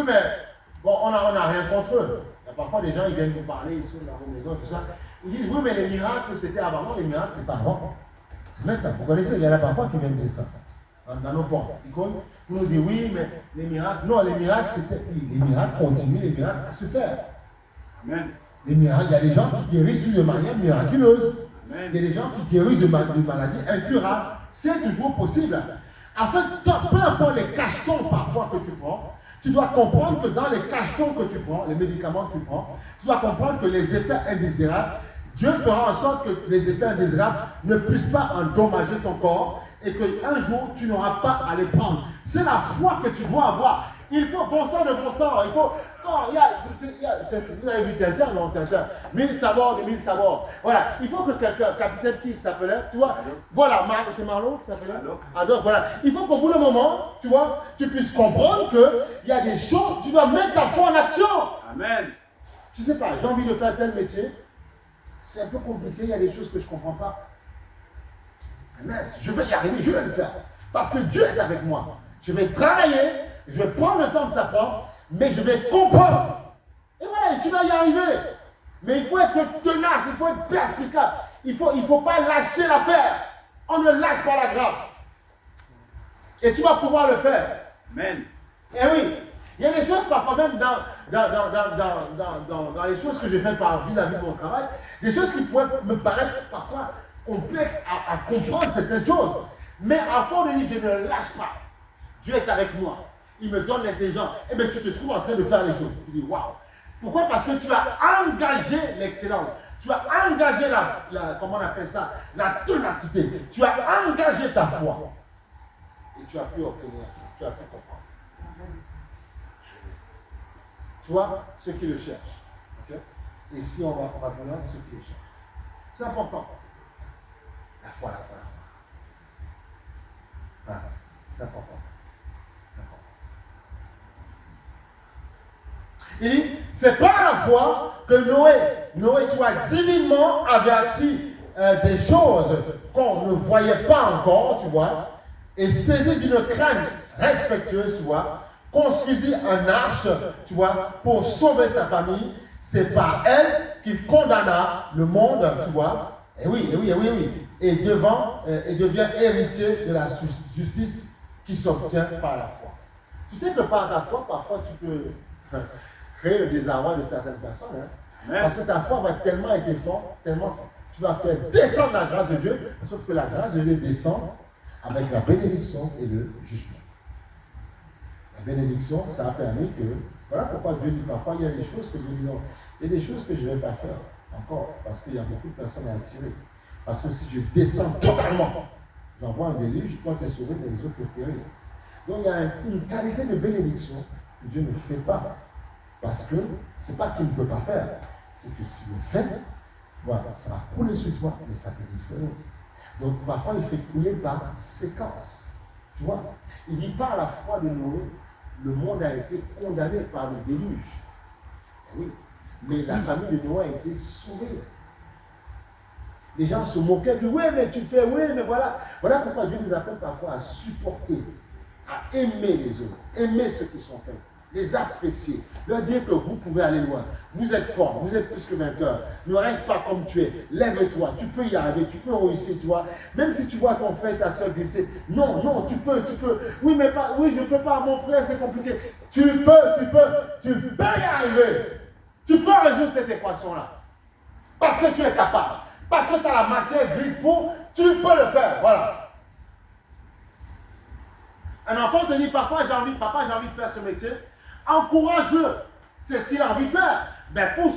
oui, mais bon, on n'a rien contre eux. Il y a parfois des gens, ils viennent nous parler, ils sont dans vos maisons, tout ça. Ils disent, oui, mais les miracles, c'était avant. Non, les miracles, c'est pas avant. C'est maintenant. Vous connaissez, il y en a parfois qui viennent dire ça. Dans nos portes. Pour nous dire, oui, mais les miracles. Non, les miracles, c'était. Les miracles continuent, les miracles à se faire. Amen. Les miracles, il y a des gens qui guérissent de manière miraculeuse. Amen. Il y a des gens qui guérissent de maladies incurables. C'est toujours possible. En fait, peu importe les cachetons parfois que tu prends, tu dois comprendre que dans les cachetons que tu prends, les médicaments que tu prends, tu dois comprendre que les effets indésirables, Dieu fera en sorte que les effets indésirables ne puissent pas endommager ton corps et qu'un jour, tu n'auras pas à les prendre. C'est la foi que tu dois avoir. Il faut bon sang de bon sang. Il faut. Non, vous avez vu Tintin, non, Tintin. 1000 sabords de 1000 sabords. Voilà. Il faut que quelqu'un, capitaine qui s'appelait, tu vois. Voilà, c'est Marlon qui s'appelait. Alors, voilà. Il faut qu'au bout d'un moment, tu vois, tu puisses comprendre qu'il y a des choses, tu dois mettre ta foi en action. Amen. Je ne sais pas, j'ai envie de faire tel métier. C'est un peu compliqué, il y a des choses que je ne comprends pas. Mais je vais y arriver, je vais le faire. Parce que Dieu est avec moi. Je vais travailler, je vais prendre le temps que ça prend, mais je vais comprendre. Et voilà, tu vas y arriver. Mais il faut être tenace, il faut être perspicable. Il ne faut pas lâcher l'affaire. On ne lâche pas la grappe. Et tu vas pouvoir le faire. Amen. Et oui, il y a des choses parfois même dans les choses que je fais vis-à-vis de mon travail, des choses qui pourraient me paraître parfois complexes à comprendre certaines choses. Mais à fond de dire, je ne lâche pas. Dieu est avec moi. Il me donne l'intelligence. Et bien tu te trouves en train de faire les choses. Tu dis, waouh. Pourquoi? Parce que tu as engagé l'excellence. Tu as engagé comment on appelle ça? La ténacité. Tu as engagé ta foi. Et tu as pu obtenir ça. Tu as pu comprendre. Tu vois, ceux qui le cherchent. Okay? Et si on va prendre ceux qui le cherchent. C'est important. La foi, la foi, la foi. Voilà. C'est important. C'est important. Il dit, c'est par la foi que Noé, tu vois, divinement averti des choses qu'on ne voyait pas encore, tu vois, et saisi d'une crainte respectueuse, tu vois, construisit un arche, tu vois, pour sauver sa famille. C'est par elle qu'il condamna le monde, tu vois. Et oui. Et devient héritier de la justice qui s'obtient par la foi. Tu sais que par ta foi, parfois tu peux créer le désarroi de certaines personnes. Hein? Parce que ta foi va tellement être forte, tellement forte. Tu vas faire descendre la grâce de Dieu, sauf que la grâce de Dieu descend avec la bénédiction et le jugement. La bénédiction, ça a permis que, voilà pourquoi Dieu dit parfois, il y a des choses que je dis non, il y a des choses que je ne vais pas faire encore, parce qu'il y a beaucoup de personnes à attirer. Parce que si je descends totalement, j'envoie un déluge, toi tu es sauvé, mais les autres peuvent périr. Donc il y a une qualité de bénédiction que Dieu ne fait pas. Parce que ce n'est pas qu'il ne peut pas faire, c'est que s'il le fait, voilà, ça va couler sur toi, mais ça peut détruire l'autre. Donc parfois il fait couler par séquence. Tu vois, il dit par la foi de Noé, le monde a été condamné par le déluge. Oui, mais la famille de Noé a été sauvée. Les gens se moquaient de oui, mais tu fais, oui, mais voilà. Voilà pourquoi Dieu nous appelle parfois à supporter, à aimer les autres, aimer ceux qui sont faits, les apprécier, leur dire que vous pouvez aller loin. Vous êtes fort, vous êtes plus que vainqueur. Ne reste pas comme tu es. Lève-toi, tu peux y arriver, tu peux réussir, tu vois. Même si tu vois ton frère et ta soeur glisser, non, tu peux. Oui, mais pas, oui, je ne peux pas, mon frère, c'est compliqué. Tu peux y arriver. Tu peux résoudre cette équation-là. Parce que tu es capable. Parce que tu as la matière grise pour, tu peux le faire. Voilà. Un enfant te dit, papa, j'ai envie de faire ce métier. Encourage-le. C'est ce qu'il a envie de faire. Ben, pousse.